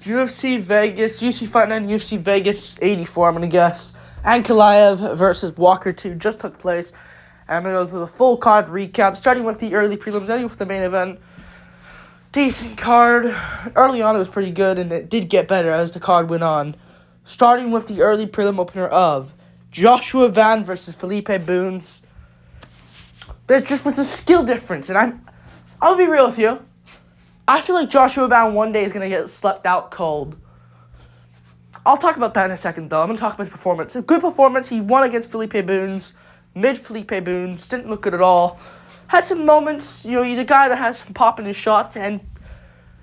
UFC Vegas, UFC Fight Night, UFC Vegas 84, I'm going to guess. Ankalaev versus Walker 2 just took place. I'm going to go through the full card recap, starting with the early prelims, ending with the main event. Decent card. Early on, it was pretty good, and it did get better as the card went on. Starting with the early prelim opener of Joshua Van versus Felipe Boons. They're just with a skill difference, and I'll be real with you. I feel like Joshua Van one day is going to get slept out cold. I'll talk about that in a second, though. I'm going to talk about his performance. A good performance. He won against Felipe Boons. Felipe Boons. Didn't look good at all. Had some moments. He's a guy that has some pop in his shots. And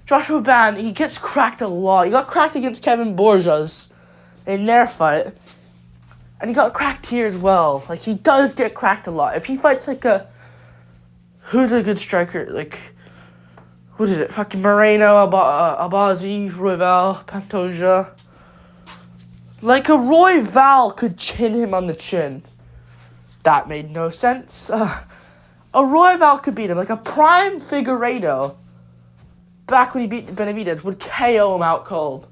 Joshua Van, he gets cracked a lot. He got cracked against Kevin Borjas in their fight. And he got cracked here as well. Like, he does get cracked a lot. If he fights who's a good striker? What is it? Fucking Moreno, Abazi, Royval, Pantoja. A Royval could chin him on the chin. That made no sense. A Royval could beat him. A prime Figueiredo, back when he beat Benavidez, would KO him out cold.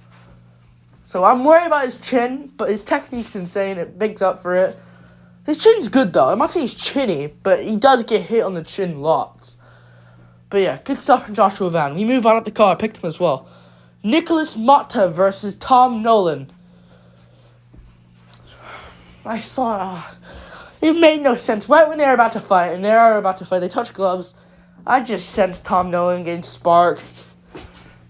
So I'm worried about his chin, but his technique's insane. It makes up for it. His chin's good, though. I'm not saying he's chinny, but he does get hit on the chin lots. But yeah, good stuff from Joshua Van. We move on up the card. I picked him as well. Nicholas Motta versus Tom Nolan. I saw... it made no sense. Right when they were about to fight, they touched gloves. I just sensed Tom Nolan getting sparked.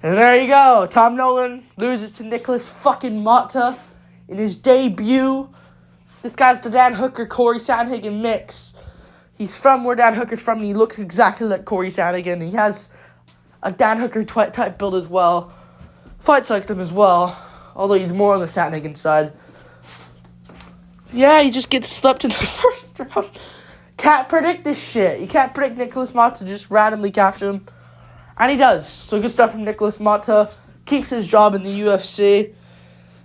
And there you go. Tom Nolan loses to Nicholas fucking Motta in his debut. This guy's the Dan Hooker, Corey Sandhagen mix. He's from where Dan Hooker's from, and he looks exactly like Corey Sandhagen. He has a Dan Hooker type build as well. Fights like them as well, although he's more on the Sandhagen side. Yeah, he just gets slept in the first round. Can't predict this shit. You can't predict Nicholas Motta to just randomly capture him. And he does. So good stuff from Nicholas Motta. Keeps his job in the UFC.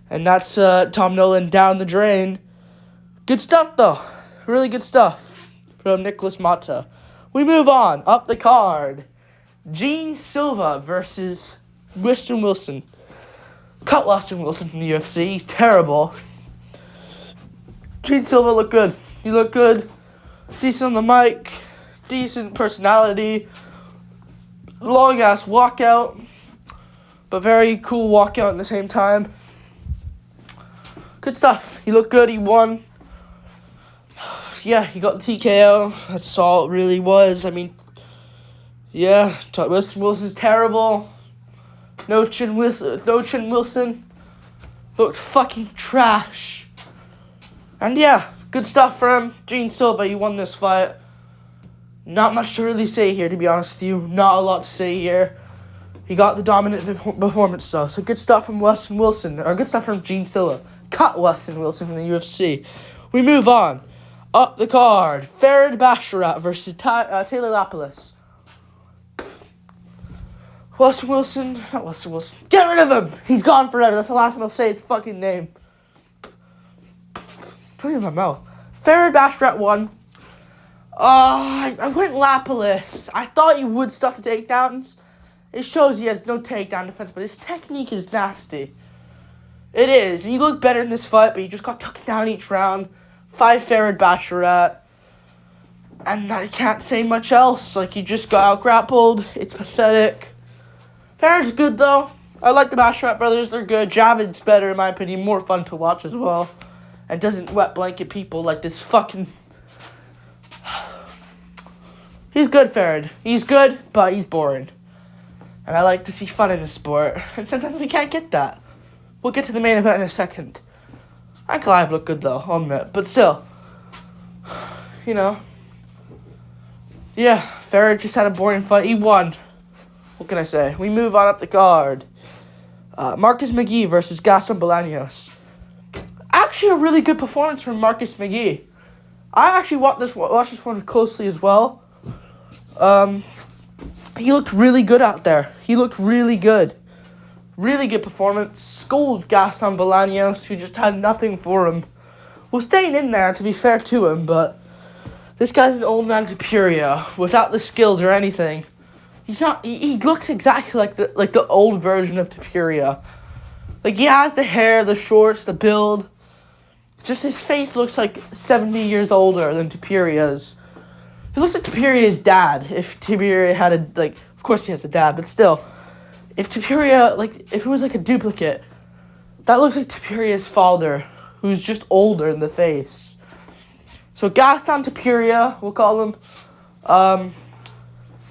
And that's Tom Nolan down the drain. Good stuff, though. Really good stuff from Nicholas Motta. We move on. Up the card. Gene Silva versus Weston Wilson. Cut Weston Wilson from the UFC. He's terrible. Gene Silva looked good. He looked good. Decent on the mic. Decent personality. Long-ass walkout. But very cool walkout at the same time. Good stuff. He looked good. He won. Yeah, he got the TKO. That's all it really was. I mean, yeah, Wilson's terrible. No Chin Wilson looked fucking trash. And yeah, good stuff for him. Gene Silva, he won this fight. Not much to really say here, to be honest with you. Not a lot to say here. He got the dominant performance, though. So good stuff from Weston Wilson. Or good stuff from Gene Silva. Cut Weston Wilson from the UFC. We move on. Up the card, Farid Basharat versus Taylor Lapilus. Weston Wilson. Get rid of him! He's gone forever. That's the last time I'll say his fucking name. Put it in my mouth. Farid Basharat won. I went Lapilus. I thought he would stuff the takedowns. It shows he has no takedown defense, but his technique is nasty. It is. And he looked better in this fight, but he just got taken down each round. 5 Farid Basharat. And I can't say much else. He just got out-grappled. It's pathetic. Farid's good, though. I like the Basharat brothers. They're good. Javid's better, in my opinion. More fun to watch as well. And doesn't wet blanket people like this fucking... He's good, Farid. He's good, but he's boring. And I like to see fun in the sport. And sometimes we can't get that. We'll get to the main event in a second. Ankalaev looked good, though, I'll admit. But still, yeah, Farid just had a boring fight. He won. What can I say? We move on up the card. Marcus McGee versus Gaston Bolaños. Actually, a really good performance from Marcus McGee. I actually watched this one closely as well. He looked really good out there. He looked really good. Really good performance. Schooled Gaston Bolaños, who just had nothing for him. Was staying in there, to be fair to him, but this guy's an old man superior without the skills or anything. He's not. He looks exactly like the old version of Tapuria. Like, he has the hair, the shorts, the build. Just his face looks like 70 years older than Topuria's. He looks like Topuria's dad. If Topuria had a, like, of course he has a dad, but still. If Topuria, like, if it was like a duplicate, that looks like Topuria's father, who's just older in the face. So Gaston Topuria, we'll call him.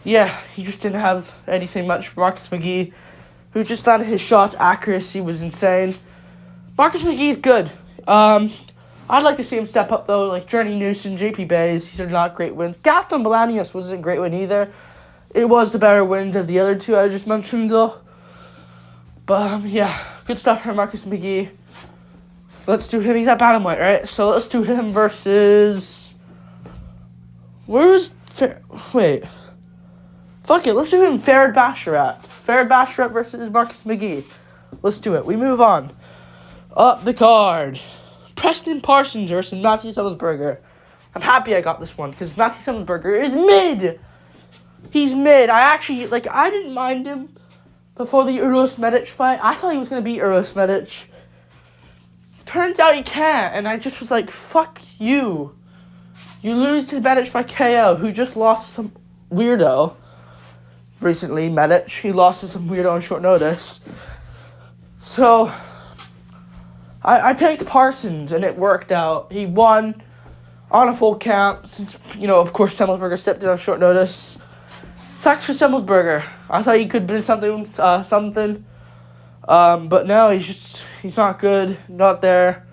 Yeah, he just didn't have anything much for Marcus McGee, who just thought his shot's accuracy was insane. Marcus McGee's good. I'd like to see him step up, though, like Journey Newson, JP Bays. These are not great wins. Gaston Bolaños wasn't a great win either. It was the better wins of the other two I just mentioned, though. But, yeah, good stuff for Marcus McGee. Let's do him. He's at bantamweight, right? So let's do him versus... Wait. Fuck it, let's do him Farid Basharat. Farid Basharat versus Marcus McGee. Let's do it. We move on. Up the card. Preston Parsons versus Matthew Semmelsberger. I'm happy I got this one because Matthew Semmelsberger is mid. He's mid. I didn't mind him before the Uros Medic fight. I thought he was going to beat Uros Medic. Turns out he can't, and I just was like, fuck you. You lose to Medic by KO, who just lost to some weirdo recently, Medic. He lost to some weirdo on short notice. So, I picked Parsons, and it worked out. He won on a full count, since, of course, Semmelsberger stepped in on short notice. Sucks for Semmelsberger. I thought he could do something. But no, he's not good. Not there.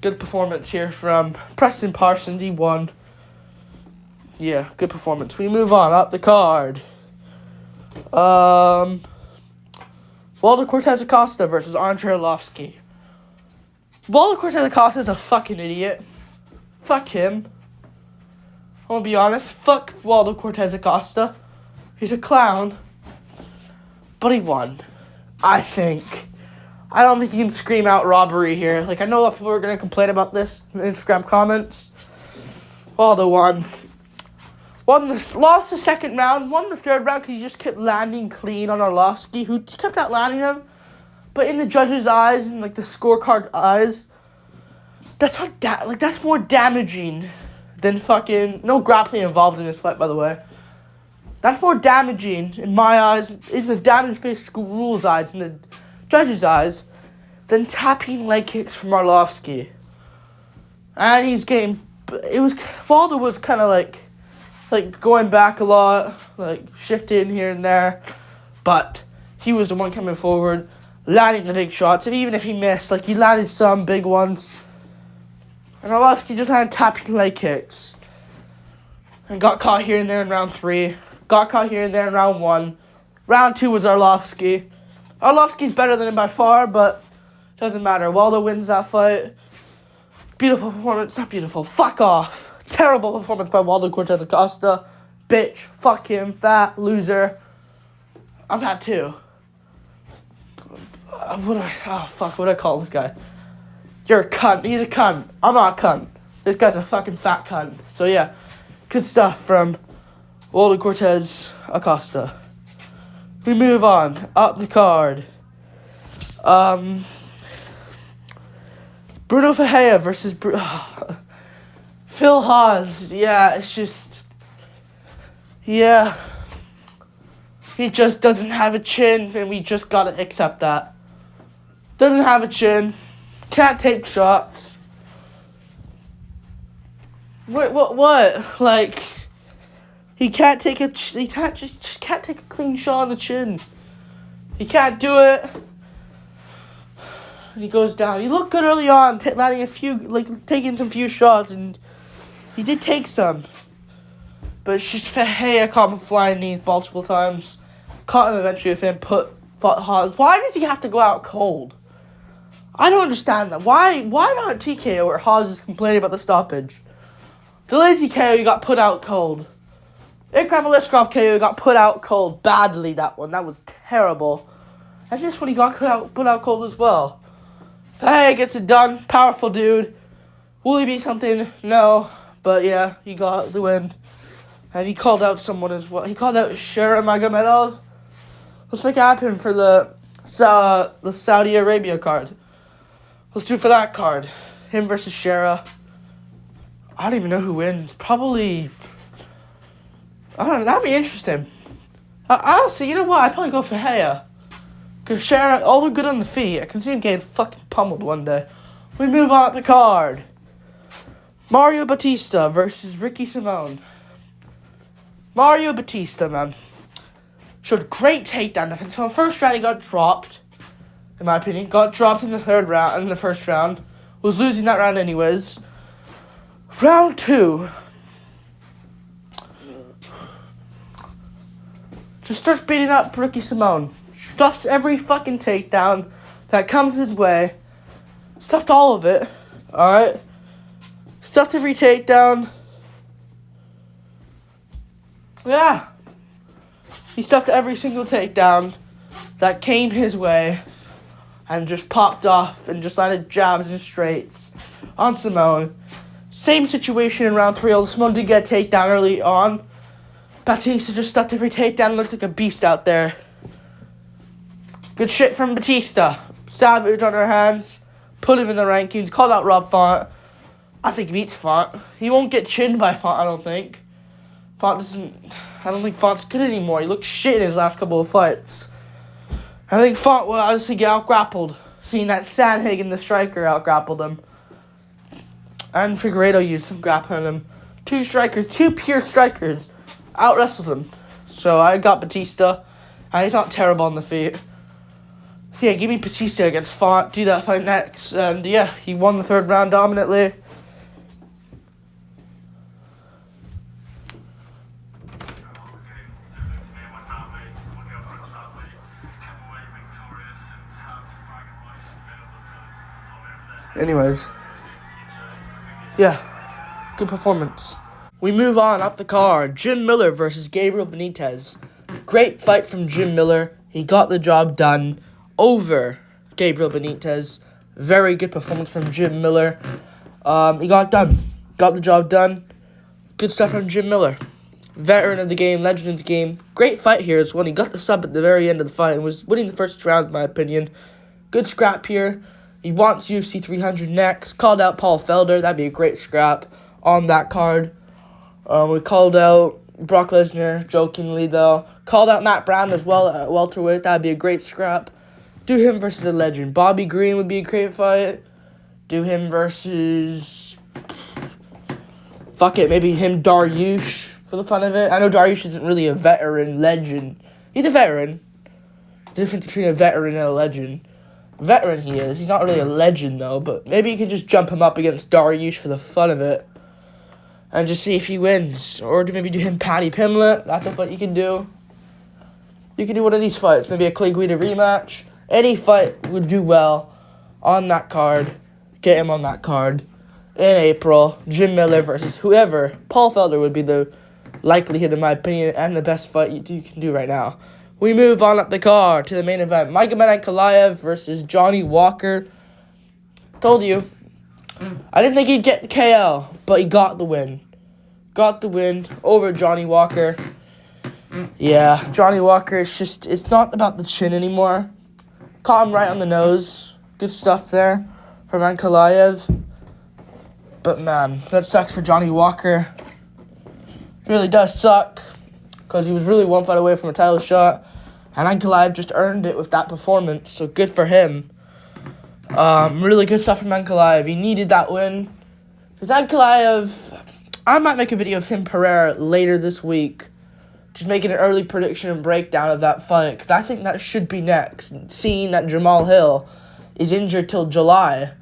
Good performance here from Preston Parsons. He won. Yeah, good performance. We move on up the card. Walter Cortez Acosta versus Andre Arlovsky. Walter Cortez Acosta is a fucking idiot. Fuck him. I'm gonna be honest. Fuck Walter Cortez Acosta. He's a clown. But he won. I think. I don't think you can scream out robbery here. Like, I know a lot of people are going to complain about this in the Instagram comments. Waldo won. Lost the second round, won the third round because he just kept landing clean on Arlovsky, who kept out landing him. But in the judges' eyes and, like, the scorecard eyes, that's more damaging than fucking... No grappling involved in this fight, by the way. That's more damaging, in my eyes, in the damage-based rules eyes, in the judges' eyes, than tapping leg kicks from Arlovsky. And he's getting... Waldo was kind of like going back a lot, like shifting here and there. But he was the one coming forward, landing the big shots. And even if he missed, like, he landed some big ones. And Arlovsky just had tapping leg kicks. And got caught here and there in round 3. Got caught here and there in round 1. Round 2 was Arlovsky. Arlovsky's better than him by far, but doesn't matter. Waldo wins that fight. Beautiful performance. Not beautiful. Fuck off. Terrible performance by Waldo Cortez Acosta. Bitch. Fuck him. Fat. Loser. I've had 2. What do I call this guy? You're a cunt. He's a cunt. I'm not a cunt. This guy's a fucking fat cunt. So yeah. Good stuff from Waldo Cortez Acosta. We move on. Up the card. Bruno Ferreira versus Phil Haas. Yeah, it's just... Yeah. He just doesn't have a chin, and we just gotta accept that. Doesn't have a chin. Can't take shots. What? Like... He can't take just can't take a clean shot on the chin. He can't do it. And he goes down. He looked good early on, landing taking some few shots, and he did take some. But it's just Ferreira caught him flying knees multiple times. Caught him eventually with him, fought Haas. Why does he have to go out cold? I don't understand that. Why not TKO where Haas is complaining about the stoppage? Delayed TKO, you got put out cold. Ikram Aliskerov KO got put out cold badly, that one. That was terrible. And this one he got put out cold as well. Hey, gets it done. Powerful dude. Will he be something? No. But yeah, he got the win. And he called out someone as well. He called out Shura Magomedov. Let's make it happen for the The Saudi Arabia card. Let's do it for that card. Him versus Shera. I don't even know who wins. Probably. I don't know. That'd be interesting. Honestly, you know what? I'd probably go for Haya. Because Shera, all are good on the feet. I can see him getting fucking pummeled one day. We move on up the card. Mario Batista versus Ricky Simone. Mario Batista, man. Showed great takedown defense. From the first round, he got dropped. In my opinion. Got dropped in the first round. Was losing that round anyways. Round 2. Just starts beating up Ricky Simone. Stuffs every fucking takedown that comes his way. Stuffed all of it. Alright? Stuffed every takedown. Yeah. He stuffed every single takedown that came his way. And just popped off and just landed jabs and straights on Simone. Same situation in round 3. Although Simone did get a takedown early on. Batista just stuffed every takedown, looked like a beast out there. Good shit from Batista. Savage on her hands. Put him in the rankings. Called out Rob Font. I think he beats Font. He won't get chinned by Font, I don't think. I don't think Font's good anymore. He looked shit in his last couple of fights. I think Font will obviously get out-grappled. Seeing that Sandhagen, the striker, out-grappled him. And Figueiredo used some grappling him. 2 strikers, 2 pure strikers, out-wrestled him. So I got Batista. And he's not terrible on the feet. So yeah, give me Batista against Font. Do that fight next. And yeah, he won the 3rd round dominantly. Anyways, yeah, good performance. We move on up the card. Jim Miller versus Gabriel Benitez. Great fight from Jim Miller. He got the job done over Gabriel Benitez. Very good performance from Jim Miller. He got it done. Got the job done. Good stuff from Jim Miller. Veteran of the game, legend of the game. Great fight here as well. He got the sub at the very end of the fight and was winning the first round, in my opinion. Good scrap here. He wants UFC 300 next. Called out Paul Felder. That'd be a great scrap on that card. We called out Brock Lesnar, jokingly though. Called out Matt Brown as well at welterweight. That'd be a great scrap. Do him versus a legend. Bobby Green would be a great fight. Do him versus... Fuck it, maybe him, Dariush, for the fun of it. I know Dariush isn't really a veteran legend. He's a veteran. Difference between a veteran and a legend. Veteran he is. He's not really a legend, though. But maybe you could just jump him up against Dariush for the fun of it. And just see if he wins. Or maybe do him Paddy Pimblett. That's a fight you can do. You can do one of these fights. Maybe a Clay Guida rematch. Any fight would do well on that card. Get him on that card. In April. Jim Miller versus whoever. Paul Felder would be the likelihood, in my opinion, and the best fight you can do right now. We move on up the card to the main event. Ankalaev versus Johnny Walker. Told you. I didn't think he'd get the KO, but he got the win. Got the win over Johnny Walker. Yeah, Johnny Walker, it's not about the chin anymore. Caught him right on the nose. Good stuff there from Ankalaev. But man, that sucks for Johnny Walker. It really does suck. Because he was really one fight away from a title shot. And Ankalaev just earned it with that performance. So good for him. Really good stuff from Ankalaev. He needed that win. Because Ankalaev... I might make a video of him Pereira later this week. Just making an early prediction and breakdown of that fight. Because I think that should be next. Seeing that Jamal Hill is injured till July.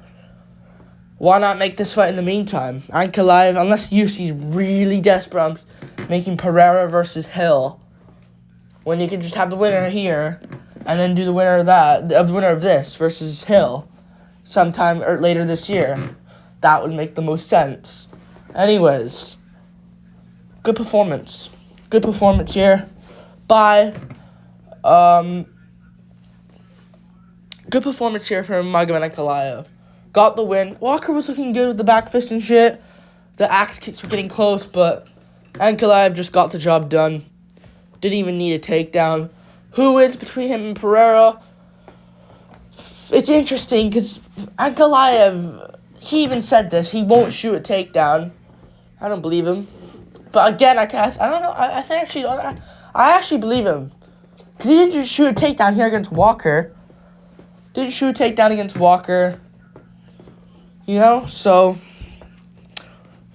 Why not make this fight in the meantime? Ankalaev, unless UFC's really desperate on making Pereira versus Hill, when you can just have the winner here, and then do the winner of the winner of this versus Hill, sometime or later this year. That would make the most sense. Anyways, good performance. Good performance here by good performance here from Ankalaev. Got the win. Walker was looking good with the back fist and shit. The axe kicks were getting close, but Ankalaev just got the job done. Didn't even need a takedown. Who wins between him and Pereira? it's interesting because Ankalaev, he even said this. He won't shoot a takedown. I don't believe him. But again, I don't know. I actually believe him. Because he didn't just shoot a takedown here against Walker. Didn't shoot a takedown against Walker. You know? So,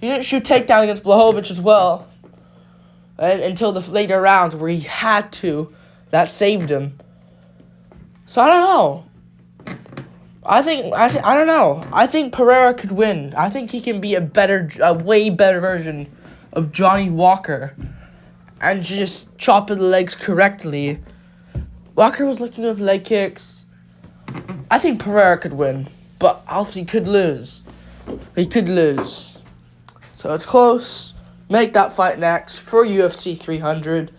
he didn't shoot a takedown against Blachowicz as well. Until the later rounds where he had to. That saved him. So, I don't know. I don't know. I think Pereira could win. I think he can be a way better version of Johnny Walker and just chop at the legs correctly. Walker was looking up leg kicks. I think Pereira could win, but also he could lose. He could lose. So it's close. Make that fight next for UFC 300.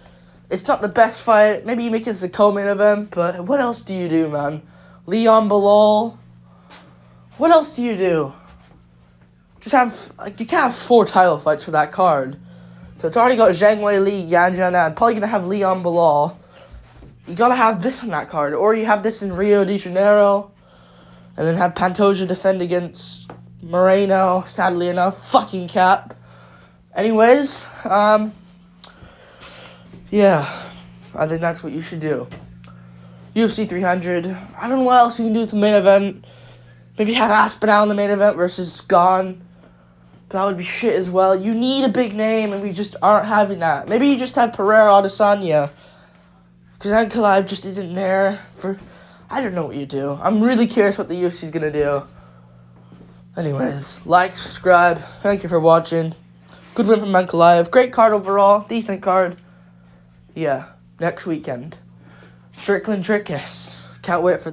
It's not the best fight. Maybe you make it as the co-main event, but what else do you do, man? Leon Bilal. What else do you do? Just have, you can't have 4 title fights for that card. So it's already got Zhang Weili, Yan Jianan, probably going to have Leon Bilal. You got to have this on that card. Or you have this in Rio de Janeiro. And then have Pantoja defend against Moreno. Sadly enough, fucking cap. Anyways, yeah. I think that's what you should do. UFC 300. I don't know what else you can do with the main event. Maybe have Aspinall in the main event versus Gone. That would be shit as well. You need a big name, and we just aren't having that. Maybe you just have Pereira Adesanya. Because Ankalaev just isn't there for... I don't know what you do. I'm really curious what the UFC is going to do. Anyways, like, subscribe. Thank you for watching. Good win from Ankalaev. Great card overall. Decent card. Yeah, next weekend. Strickland Trickus. Can't wait for